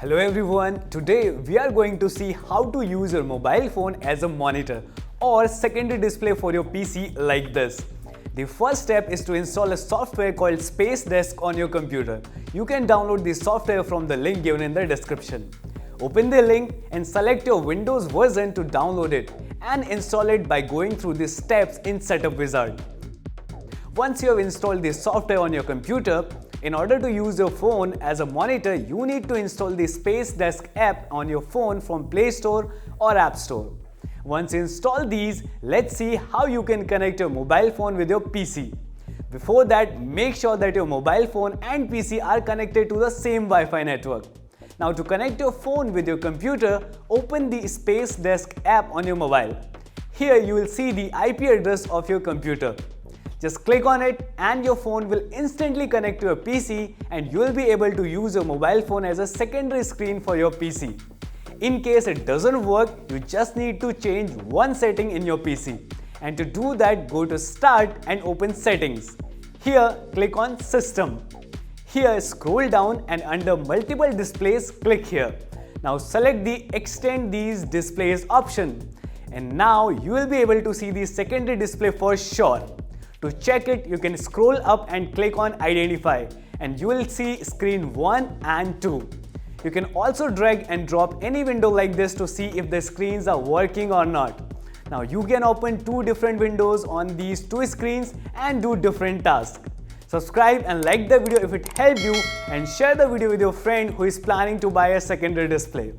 Hello everyone, today we are going to see how to use your mobile phone as a monitor or secondary display for your PC like this. The first step is to install a software called Space Desk on your computer. You can download the software from the link given in the description. Open the link and select your Windows version to download it and install it by going through the steps in Setup Wizard. Once you have installed the software on your computer, in order to use your phone as a monitor, you need to install the Space Desk app on your phone from Play Store or App Store. Once you install these, let's see how you can connect your mobile phone with your PC. Before that, make sure that your mobile phone and PC are connected to the same Wi-Fi network. Now to connect your phone with your computer, open the Space Desk app on your mobile. Here you will see the IP address of your computer. Just click on it and your phone will instantly connect to your PC and you will be able to use your mobile phone as a secondary screen for your PC. In case it doesn't work, you just need to change one setting in your PC. And to do that, go to Start and open Settings. Here, click on System. Here, scroll down and under Multiple Displays, click here. Now select the Extend these displays option. And now you will be able to see the secondary display for sure. To check it, you can scroll up and click on Identify and you will see screen 1 and 2. You can also drag and drop any window like this to see if the screens are working or not. Now you can open two different windows on these two screens and do different tasks. Subscribe and like the video if it helped you and share the video with your friend who is planning to buy a secondary display.